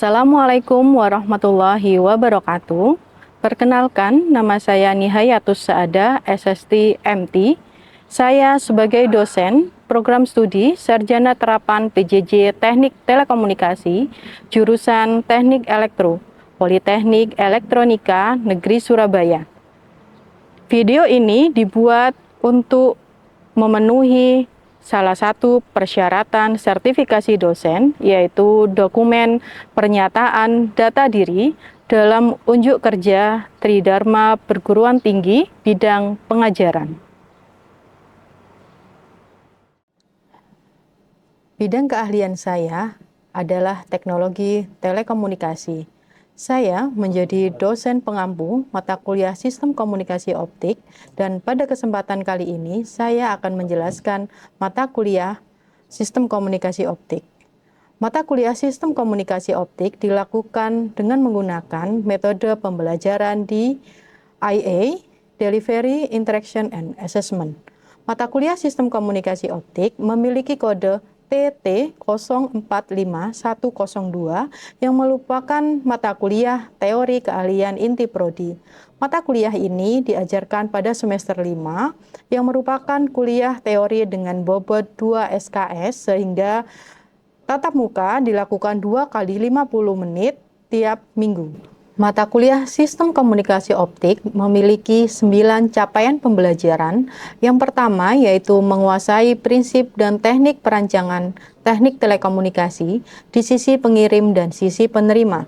Assalamualaikum warahmatullahi wabarakatuh. Perkenalkan, nama saya Nihayatus Saada, SST MT. Saya sebagai dosen program studi Sarjana Terapan PJJ Teknik Telekomunikasi, jurusan Teknik Elektro, Politeknik Elektronika Negeri Surabaya. Video ini dibuat untuk memenuhi salah satu persyaratan sertifikasi dosen, yaitu dokumen pernyataan data diri dalam unjuk kerja Tridharma Perguruan Tinggi bidang pengajaran. Bidang keahlian saya adalah teknologi telekomunikasi. Saya menjadi dosen pengampu mata kuliah Sistem Komunikasi Optik, dan pada kesempatan kali ini saya akan menjelaskan mata kuliah Sistem Komunikasi Optik. Mata kuliah Sistem Komunikasi Optik dilakukan dengan menggunakan metode pembelajaran di IA, Delivery, Interaction, and Assessment. Mata kuliah Sistem Komunikasi Optik memiliki kode TT045102 yang merupakan mata kuliah teori keahlian inti prodi. Mata kuliah ini diajarkan pada semester 5 yang merupakan kuliah teori dengan bobot 2 SKS, sehingga tatap muka dilakukan 2 kali 50 menit tiap minggu. Mata kuliah Sistem Komunikasi Optik memiliki 9 capaian pembelajaran. Yang pertama yaitu menguasai prinsip dan teknik perancangan teknik telekomunikasi di sisi pengirim dan sisi penerima.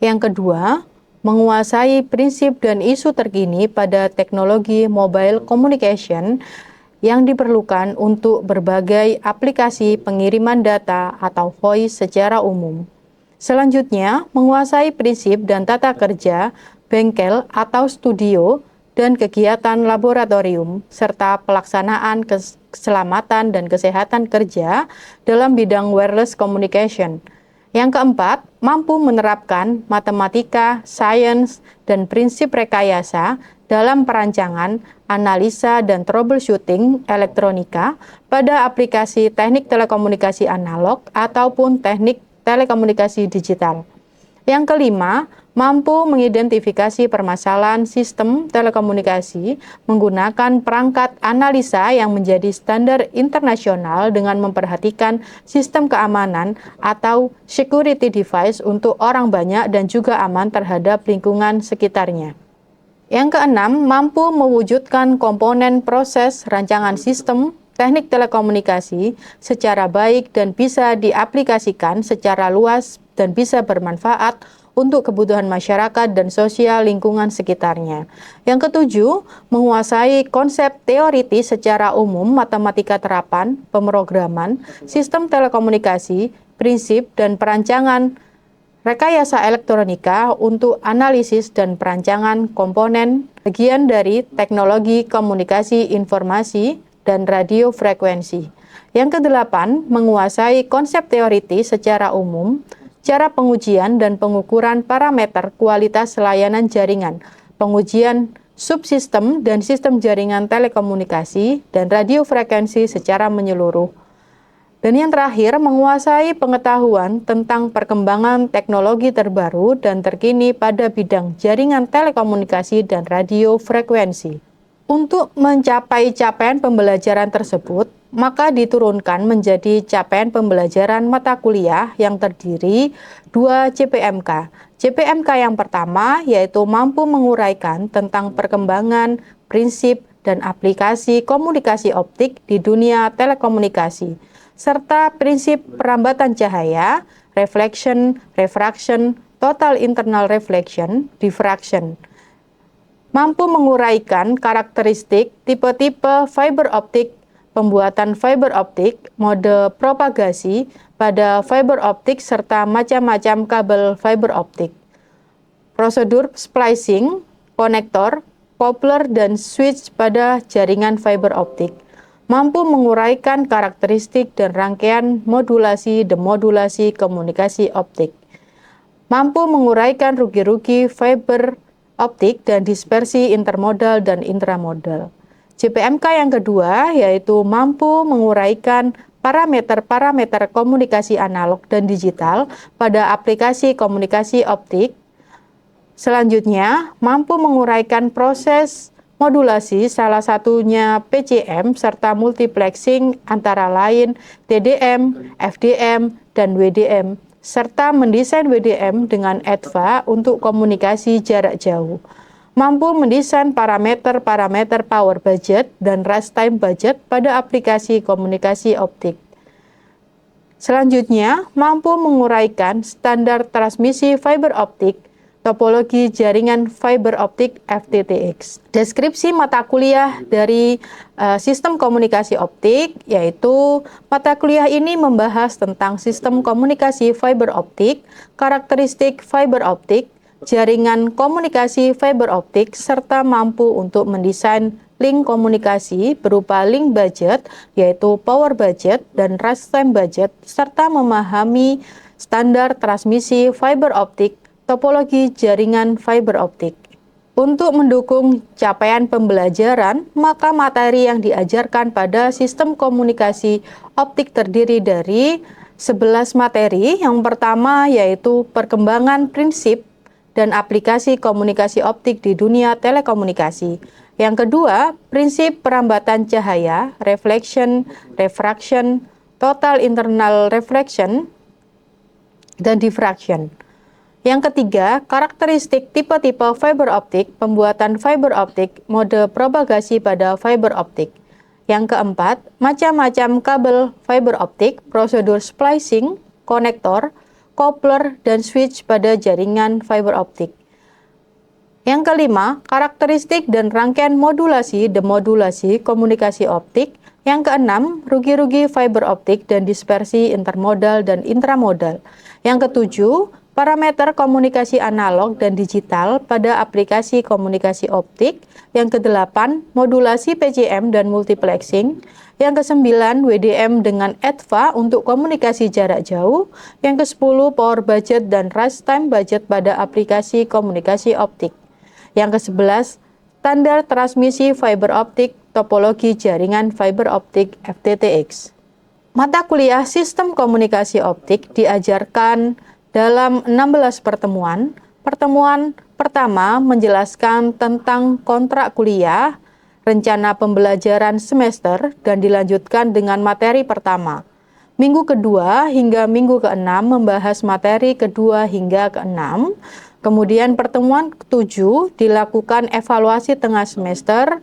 Yang kedua, menguasai prinsip dan isu terkini pada teknologi mobile communication yang diperlukan untuk berbagai aplikasi pengiriman data atau voice secara umum. Selanjutnya, menguasai prinsip dan tata kerja bengkel atau studio dan kegiatan laboratorium, serta pelaksanaan keselamatan dan kesehatan kerja dalam bidang wireless communication. Yang keempat, mampu menerapkan matematika, sains, dan prinsip rekayasa dalam perancangan, analisa, dan troubleshooting elektronika pada aplikasi teknik telekomunikasi analog ataupun teknik telekomunikasi digital. Yang kelima, mampu mengidentifikasi permasalahan sistem telekomunikasi menggunakan perangkat analisa yang menjadi standar internasional dengan memperhatikan sistem keamanan atau security device untuk orang banyak dan juga aman terhadap lingkungan sekitarnya. Yang keenam, mampu mewujudkan komponen proses rancangan sistem teknik telekomunikasi secara baik dan bisa diaplikasikan secara luas dan bisa bermanfaat untuk kebutuhan masyarakat dan sosial lingkungan sekitarnya. Yang ketujuh, menguasai konsep teoritis secara umum matematika terapan, pemrograman, sistem telekomunikasi, prinsip dan perancangan rekayasa elektronika untuk analisis dan perancangan komponen bagian dari teknologi komunikasi informasi dan radio frekuensi. Yang kedelapan, menguasai konsep teoritis secara umum, cara pengujian dan pengukuran parameter kualitas layanan jaringan, pengujian subsistem dan sistem jaringan telekomunikasi dan radio frekuensi secara menyeluruh. Dan yang terakhir, menguasai pengetahuan tentang perkembangan teknologi terbaru dan terkini pada bidang jaringan telekomunikasi dan radio frekuensi. Untuk mencapai capaian pembelajaran tersebut, maka diturunkan menjadi capaian pembelajaran mata kuliah yang terdiri 2 CPMK. CPMK yang pertama yaitu mampu menguraikan tentang perkembangan, prinsip, dan aplikasi komunikasi optik di dunia telekomunikasi, serta prinsip perambatan cahaya, reflection, refraction, total internal reflection, diffraction. Mampu menguraikan karakteristik tipe-tipe fiber optik, pembuatan fiber optik, mode propagasi pada fiber optik, serta macam-macam kabel fiber optik. Prosedur splicing, konektor, coupler, dan switch pada jaringan fiber optik. Mampu menguraikan karakteristik dan rangkaian modulasi, demodulasi komunikasi optik. Mampu menguraikan rugi-rugi fiber optik dan dispersi intermodal dan intramodal. CPMK yang kedua yaitu mampu menguraikan parameter-parameter komunikasi analog dan digital pada aplikasi komunikasi optik. Selanjutnya, mampu menguraikan proses modulasi, salah satunya PCM serta multiplexing antara lain TDM, FDM, dan WDM, serta mendesain WDM dengan EDVA untuk komunikasi jarak jauh. Mampu mendesain parameter-parameter power budget dan rest time budget pada aplikasi komunikasi optik. Selanjutnya, mampu menguraikan standar transmisi fiber optik, topologi jaringan fiber optik FTTX. Deskripsi mata kuliah dari sistem komunikasi optik, yaitu mata kuliah ini membahas tentang sistem komunikasi fiber optik, karakteristik fiber optik, jaringan komunikasi fiber optik, serta mampu untuk mendesain link komunikasi berupa link budget, yaitu power budget dan rest time budget, serta memahami standar transmisi fiber optik, topologi jaringan fiber optik. Untuk mendukung capaian pembelajaran, maka materi yang diajarkan pada sistem komunikasi optik terdiri dari 11 materi. Yang pertama yaitu perkembangan prinsip dan aplikasi komunikasi optik di dunia telekomunikasi. Yang kedua, prinsip perambatan cahaya, reflection, refraction, total internal reflection, dan diffraction. Yang ketiga, karakteristik tipe-tipe fiber optik, pembuatan fiber optik, mode propagasi pada fiber optik. Yang keempat, macam-macam kabel fiber optik, prosedur splicing, konektor, coupler, dan switch pada jaringan fiber optik. Yang kelima, karakteristik dan rangkaian modulasi, demodulasi, komunikasi optik. Yang keenam, rugi-rugi fiber optik dan dispersi intermodal dan intramodal. Yang ketujuh, parameter komunikasi analog dan digital pada aplikasi komunikasi optik. Yang kedelapan, modulasi PCM dan multiplexing. Yang kesembilan, WDM dengan EDVA untuk komunikasi jarak jauh. Yang kesepuluh, power budget dan rest time budget pada aplikasi komunikasi optik. Yang kesebelas, standar transmisi fiber optik, topologi jaringan fiber optik FTTX. Mata kuliah sistem komunikasi optik diajarkan dalam 16 pertemuan. Pertemuan pertama menjelaskan tentang kontrak kuliah, rencana pembelajaran semester, dan dilanjutkan dengan materi pertama. Minggu kedua hingga minggu keenam membahas materi kedua hingga keenam. Kemudian pertemuan ketujuh dilakukan evaluasi tengah semester.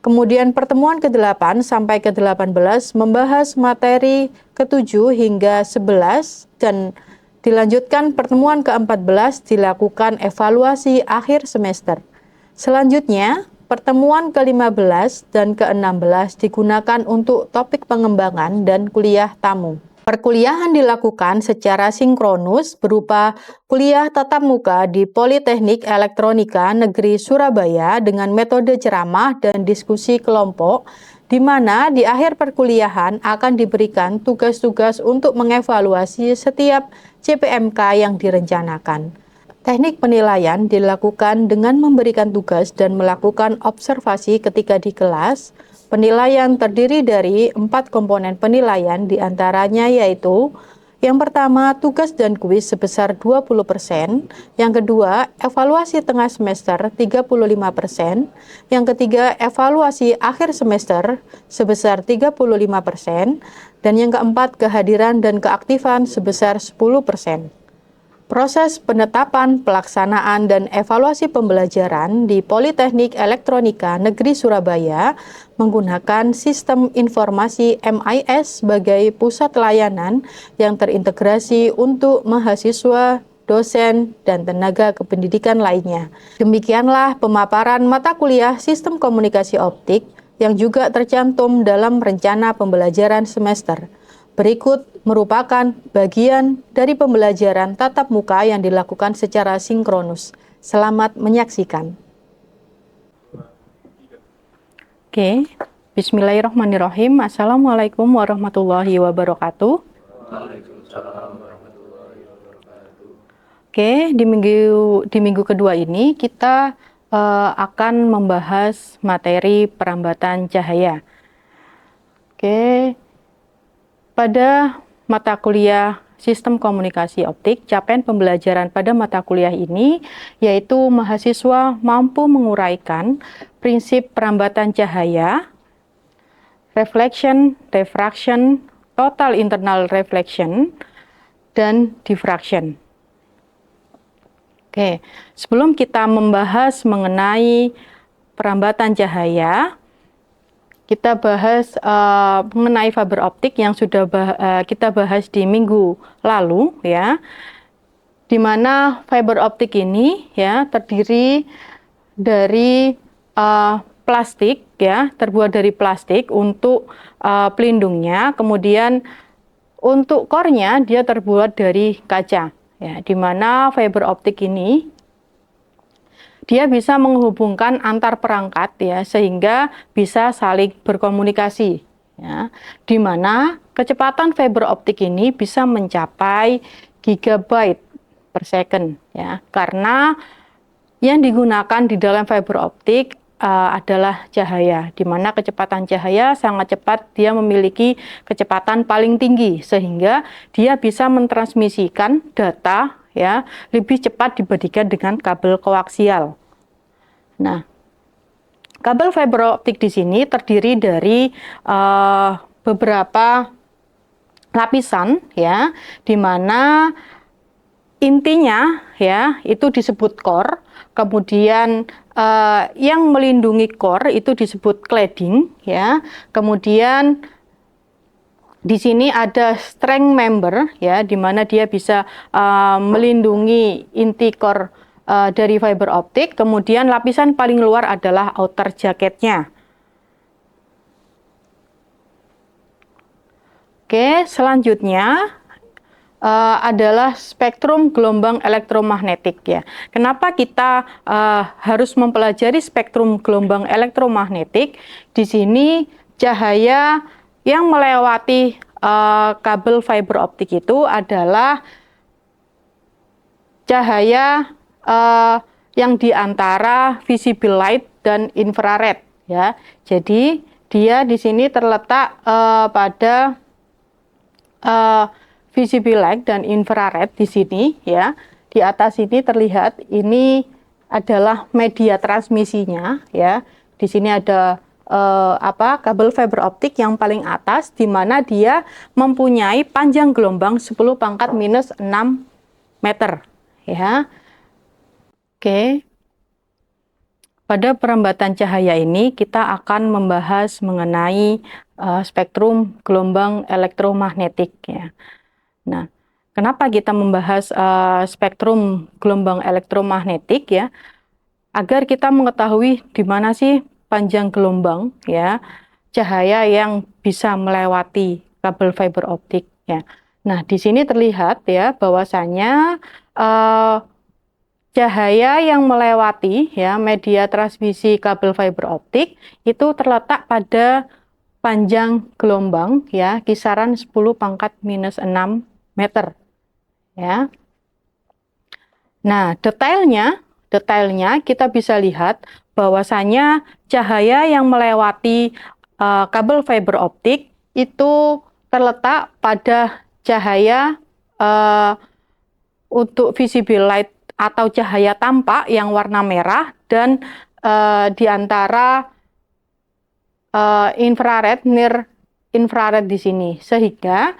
Kemudian pertemuan ke-8 sampai ke-18 membahas materi ke-7 hingga 11 dan dilanjutkan pertemuan ke-14 dilakukan evaluasi akhir semester. Selanjutnya, pertemuan ke-15 dan ke-16 digunakan untuk topik pengembangan dan kuliah tamu. Perkuliahan dilakukan secara sinkronus berupa kuliah tatap muka di Politeknik Elektronika Negeri Surabaya dengan metode ceramah dan diskusi kelompok, di mana di akhir perkuliahan akan diberikan tugas-tugas untuk mengevaluasi setiap CPMK yang direncanakan. Teknik penilaian dilakukan dengan memberikan tugas dan melakukan observasi ketika di kelas. Penilaian terdiri dari 4 komponen penilaian, diantaranya yaitu yang pertama, tugas dan kuis sebesar 20%, yang kedua, evaluasi tengah semester 35%, yang ketiga, evaluasi akhir semester sebesar 35%, dan yang keempat, kehadiran dan keaktifan sebesar 10%. Proses penetapan, pelaksanaan, dan evaluasi pembelajaran di Politeknik Elektronika Negeri Surabaya menggunakan sistem informasi MIS sebagai pusat layanan yang terintegrasi untuk mahasiswa, dosen, dan tenaga kependidikan lainnya. Demikianlah pemaparan mata kuliah Sistem Komunikasi Optik yang juga tercantum dalam rencana pembelajaran semester. Berikut merupakan bagian dari pembelajaran tatap muka yang dilakukan secara sinkronus. Selamat menyaksikan. Oke, bismillahirrahmanirrahim. Assalamualaikum warahmatullahi wabarakatuh. Oke, di minggu kedua ini kita akan membahas materi perambatan cahaya. Oke. Pada mata kuliah Sistem Komunikasi Optik, capaian pembelajaran pada mata kuliah ini yaitu mahasiswa mampu menguraikan prinsip perambatan cahaya, reflection, diffraction, total internal reflection, dan diffraction. Oke, sebelum kita membahas mengenai perambatan cahaya, kita bahas mengenai fiber optik yang sudah kita bahas di minggu lalu, ya, di mana fiber optik ini ya terdiri dari plastik, ya, terbuat dari plastik untuk pelindungnya, kemudian untuk core-nya dia terbuat dari kaca, ya, di mana fiber optik ini dia bisa menghubungkan antar perangkat, ya, sehingga bisa saling berkomunikasi, ya, di mana kecepatan fiber optik ini bisa mencapai gigabyte per second, ya, karena yang digunakan di dalam fiber optik adalah cahaya, di mana kecepatan cahaya sangat cepat, dia memiliki kecepatan paling tinggi sehingga dia bisa mentransmisikan data, ya, lebih cepat dibandingkan dengan kabel koaksial. Nah, kabel fiber optik di sini terdiri dari beberapa lapisan, ya, di mana intinya, ya, itu disebut core, kemudian yang melindungi core itu disebut cladding, ya, kemudian di sini ada strength member, ya, di mana dia bisa melindungi inti core dari fiber optik. Kemudian lapisan paling luar adalah outer jaketnya. Oke, selanjutnya adalah spektrum gelombang elektromagnetik, ya. Kenapa kita harus mempelajari spektrum gelombang elektromagnetik? Di sini cahaya yang melewati kabel fiber optik itu adalah cahaya yang diantara visible light dan infrared, ya. Jadi dia di sini terletak pada visible light dan infrared di sini, ya. Di atas ini terlihat ini adalah media transmisinya, ya. Di sini ada kabel fiber optik yang paling atas, di mana dia mempunyai panjang gelombang 10⁻⁻⁶ meter, ya. Oke. Pada perambatan cahaya ini kita akan membahas mengenai spektrum gelombang elektromagnetik, ya. Nah, kenapa kita membahas spektrum gelombang elektromagnetik, ya? Agar kita mengetahui di mana sih panjang gelombang, ya, cahaya yang bisa melewati kabel fiber optik, ya. Nah, di sini terlihat, ya, bahwasanya cahaya yang melewati, ya, media transmisi kabel fiber optik itu terletak pada panjang gelombang, ya, kisaran 10⁻⁻⁶ meter, ya. Nah, detailnya kita bisa lihat bahwasanya cahaya yang melewati kabel fiber optik itu terletak pada cahaya untuk visible light atau cahaya tampak yang warna merah, dan di antara infrared, near infrared di sini, sehingga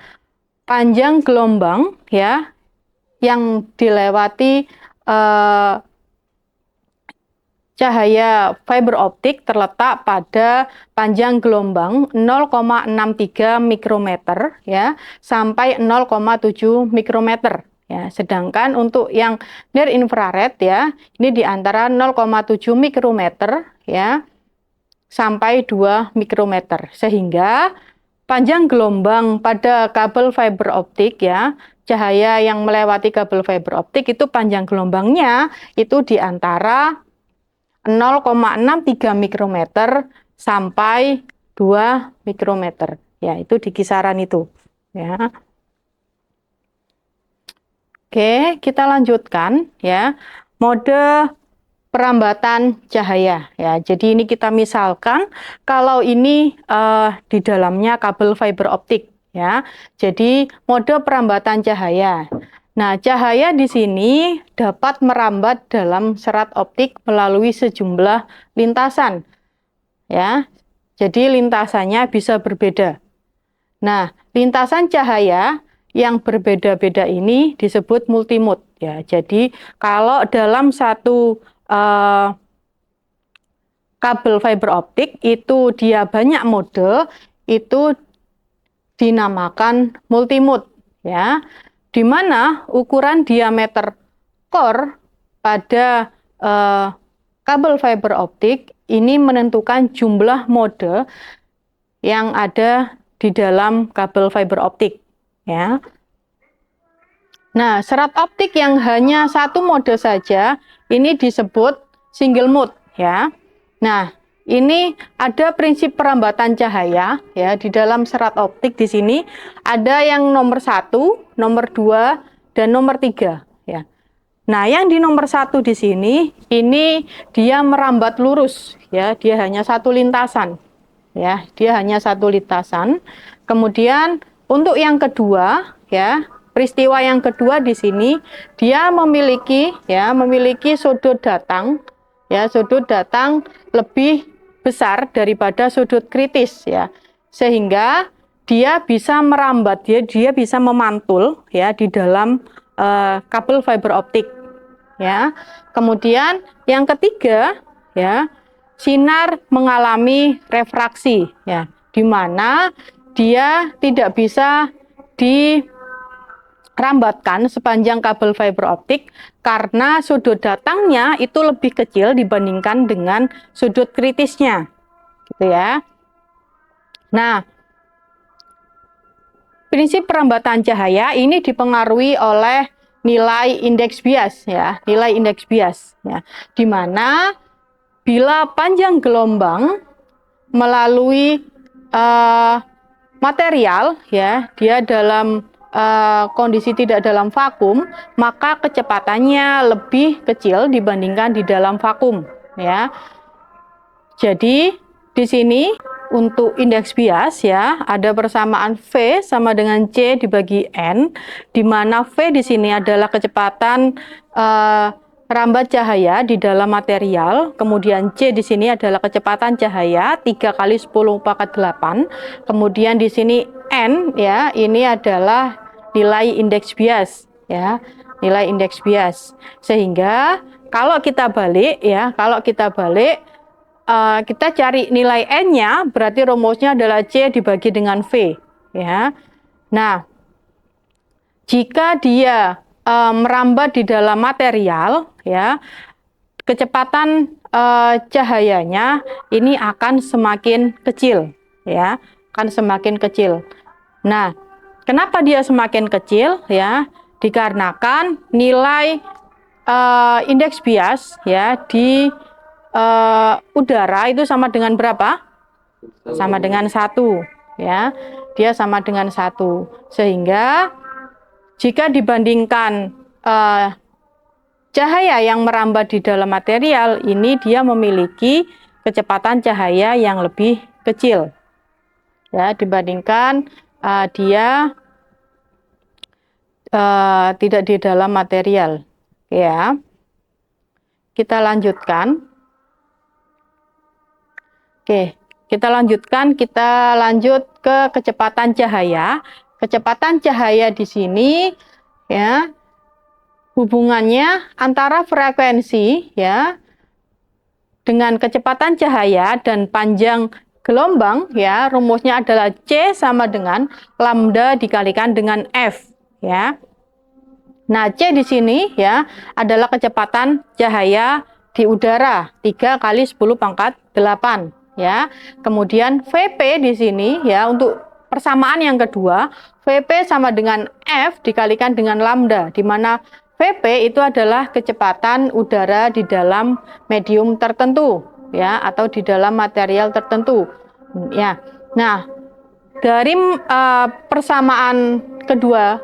panjang gelombang, ya, yang dilewati cahaya fiber optik terletak pada panjang gelombang 0,63 mikrometer, ya, sampai 0,7 mikrometer, ya. Sedangkan untuk yang near infrared, ya, ini di antara 0,7 mikrometer, ya, sampai 2 mikrometer, sehingga panjang gelombang pada kabel fiber optik, ya, cahaya yang melewati kabel fiber optik itu panjang gelombangnya itu di antara 0,63 mikrometer sampai 2 mikrometer, ya, itu di kisaran itu, ya. Oke, kita lanjutkan, ya, mode perambatan cahaya, ya. Jadi ini kita misalkan kalau ini di dalamnya kabel fiber optik, ya. Jadi mode perambatan cahaya. Nah, cahaya di sini dapat merambat dalam serat optik melalui sejumlah lintasan, ya. Jadi lintasannya bisa berbeda. Nah, lintasan cahaya yang berbeda-beda ini disebut multimode, ya. Jadi kalau dalam satu kabel fiber optik itu dia banyak mode, itu dinamakan multimode, ya. Di mana ukuran diameter core pada kabel fiber optik ini menentukan jumlah mode yang ada di dalam kabel fiber optik, ya. Nah, serat optik yang hanya satu mode saja ini disebut single mode, ya. Nah, ini ada prinsip perambatan cahaya, ya, di dalam serat optik. Di sini ada yang nomor 1, nomor 2, dan nomor 3, ya. Nah, yang di nomor 1 di sini ini dia merambat lurus, ya, dia hanya satu lintasan, ya, dia hanya satu lintasan. Kemudian untuk yang kedua, ya, peristiwa yang kedua di sini dia memiliki sudut datang, ya, sudut datang lebih besar daripada sudut kritis, ya, sehingga dia bisa merambat, dia bisa memantul, ya, di dalam kabel fiber optik, ya. Kemudian yang ketiga, ya, sinar mengalami refraksi, ya, di mana dia tidak bisa dirambatkan sepanjang kabel fiber optik karena sudut datangnya itu lebih kecil dibandingkan dengan sudut kritisnya, gitu ya. Nah, prinsip perambatan cahaya ini dipengaruhi oleh nilai indeks bias, ya, nilai indeks bias, ya, di mana bila panjang gelombang melalui material, ya, dia dalam kondisi tidak dalam vakum, maka kecepatannya lebih kecil dibandingkan di dalam vakum, ya. Jadi di sini untuk indeks bias, ya, ada persamaan V sama dengan C dibagi N, di mana V di sini adalah kecepatan rambat cahaya di dalam material, kemudian C di sini adalah kecepatan cahaya 3 kali 10⁴, kemudian di sini N, ya, ini adalah nilai indeks bias, ya, nilai indeks bias. Sehingga kalau kita balik, ya, kita cari nilai N-nya, berarti rumusnya adalah C dibagi dengan V, ya. Nah, jika dia merambat di dalam material, ya, kecepatan cahayanya ini akan semakin kecil, ya, akan semakin kecil. Nah, kenapa dia semakin kecil, ya? Dikarenakan nilai indeks bias, ya, di udara itu sama dengan berapa? Sama dengan 1, ya. Dia sama dengan 1. Sehingga jika dibandingkan cahaya yang merambat di dalam material, ini dia memiliki kecepatan cahaya yang lebih kecil, ya, dibandingkan dia tidak di dalam material, ya. Kita lanjutkan. Oke, kita lanjut ke kecepatan cahaya. Kecepatan cahaya di sini, ya, hubungannya antara frekuensi, ya, dengan kecepatan cahaya dan panjang gelombang, ya, rumusnya adalah C sama dengan lambda dikalikan dengan F, ya. Nah, C di sini, ya, adalah kecepatan cahaya di udara 3 kali 10⁸, ya. Kemudian VP di sini, ya, untuk persamaan yang kedua, VP sama dengan F dikalikan dengan lambda, di mana VP itu adalah kecepatan udara di dalam medium tertentu, ya, atau di dalam material tertentu, ya. Nah, dari persamaan kedua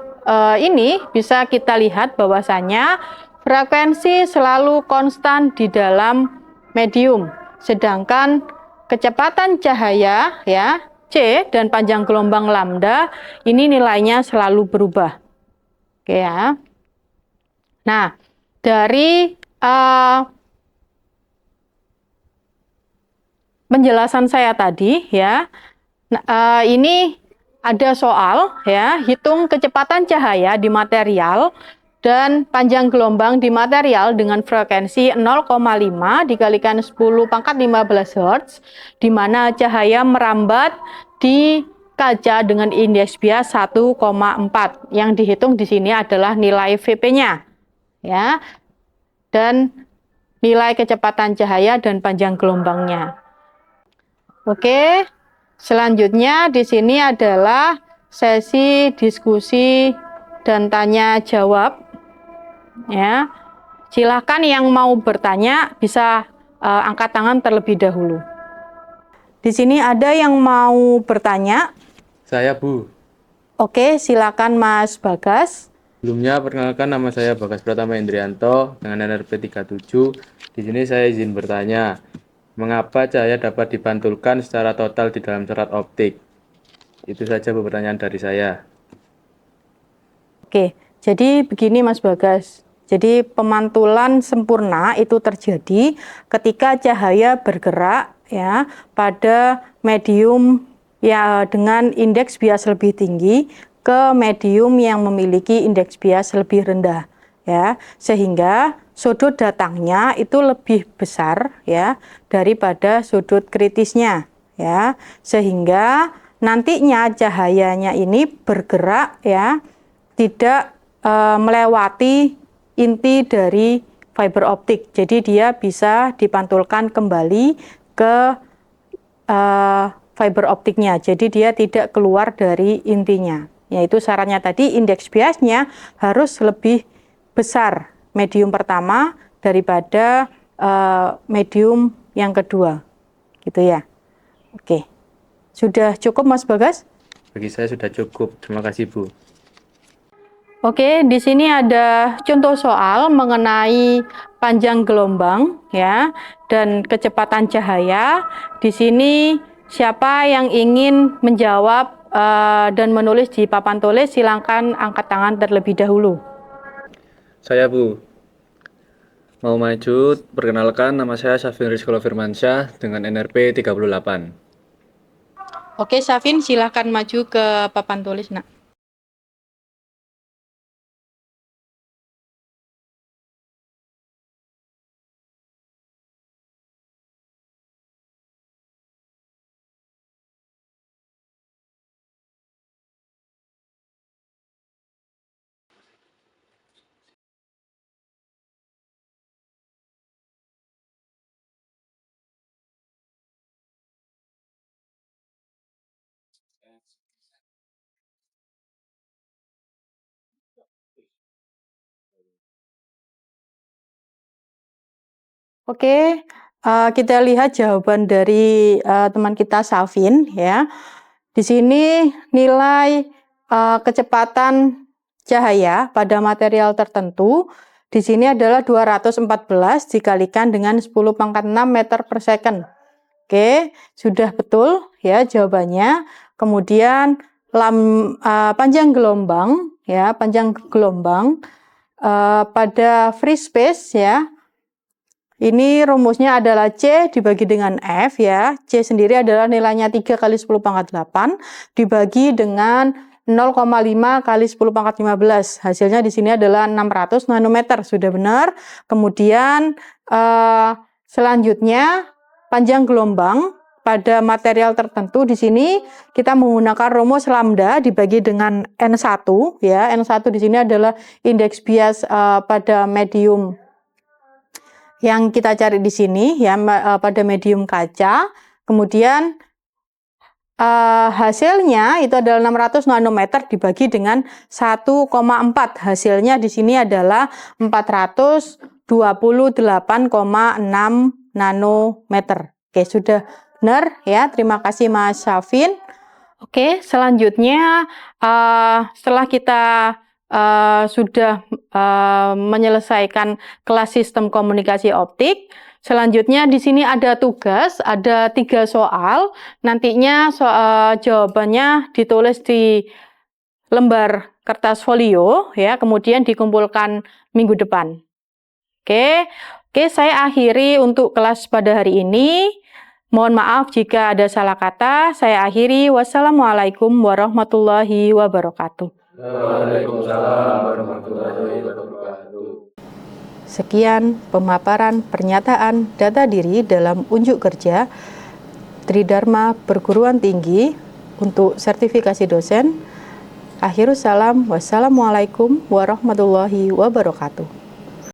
ini bisa kita lihat bahwasanya frekuensi selalu konstan di dalam medium, sedangkan kecepatan cahaya, ya, C dan panjang gelombang lambda ini nilainya selalu berubah. Oke ya. Nah, dari penjelasan saya tadi ya, ini ada soal ya, hitung kecepatan cahaya di material dan panjang gelombang di material dengan frekuensi 0,5 dikalikan 10 pangkat 15 Hz, di mana cahaya merambat di kaca dengan indeks bias 1,4. Yang dihitung di sini adalah nilai Vp-nya ya, dan nilai kecepatan cahaya dan panjang gelombangnya. Oke, selanjutnya di sini adalah sesi diskusi dan tanya jawab. Ya, silakan yang mau bertanya bisa angkat tangan terlebih dahulu. Di sini ada yang mau bertanya? Saya, Bu. Oke, silakan Mas Bagas. Sebelumnya, perkenalkan nama saya Bagas Pratama Indrianto dengan NRP 37. Di sini saya izin bertanya, mengapa cahaya dapat dipantulkan secara total di dalam serat optik? Itu saja pertanyaan dari saya. Oke, jadi begini Mas Bagas. Jadi pemantulan sempurna itu terjadi ketika cahaya bergerak ya pada medium ya dengan indeks bias lebih tinggi ke medium yang memiliki indeks bias lebih rendah ya, sehingga sudut datangnya itu lebih besar ya daripada sudut kritisnya ya, sehingga nantinya cahayanya ini bergerak ya tidak melewati inti dari fiber optik. Jadi dia bisa dipantulkan kembali ke fiber optiknya. Jadi dia tidak keluar dari intinya. Yaitu syaratnya tadi indeks biasnya harus lebih besar medium pertama daripada medium yang kedua. Gitu ya. Oke. Sudah cukup Mas Bagas? Bagi saya sudah cukup. Terima kasih, Bu. Oke, di sini ada contoh soal mengenai panjang gelombang ya dan kecepatan cahaya. Di sini siapa yang ingin menjawab dan menulis di papan tulis, silakan angkat tangan terlebih dahulu. Saya, Bu. Mau maju, perkenalkan nama saya Syafin Rizkolo Firmansyah dengan NRP 38. Oke, Syafin silakan maju ke papan tulis, Nak. Oke, kita lihat jawaban dari teman kita Syafin ya. Di sini nilai kecepatan cahaya pada material tertentu di sini adalah 214 dikalikan dengan 10 pangkat 6 meter per second. Oke, sudah betul ya jawabannya. Kemudian panjang gelombang ya, panjang gelombang pada free space ya. Ini rumusnya adalah C dibagi dengan F ya. C sendiri adalah nilainya 3 kali 10 pangkat 8 dibagi dengan 0,5 kali 10 pangkat 15. Hasilnya di sini adalah 600 nanometer. Sudah benar. Kemudian selanjutnya panjang gelombang pada material tertentu di sini kita menggunakan rumus lambda dibagi dengan N1 ya. N1 di sini adalah indeks bias pada medium yang kita cari di sini ya pada medium kaca. Kemudian hasilnya itu adalah 600 nanometer dibagi dengan 1,4. Hasilnya di sini adalah 428,6 nanometer. Oke, sudah benar ya. Terima kasih Mas Syafin. Oke, selanjutnya setelah kita sudah menyelesaikan kelas sistem komunikasi optik. Selanjutnya di sini ada tugas, ada 3 soal. Nantinya jawabannya ditulis di lembar kertas folio ya, kemudian dikumpulkan minggu depan. Oke, saya akhiri untuk kelas pada hari ini. Mohon maaf jika ada salah kata. Saya akhiri. Wassalamualaikum warahmatullahi wabarakatuh. Waalaikumsalam warahmatullahi wabarakatuh. Sekian pemaparan pernyataan data diri dalam unjuk kerja Tridharma Perguruan Tinggi untuk sertifikasi dosen. Akhirus salam, wassalamualaikum warahmatullahi wabarakatuh.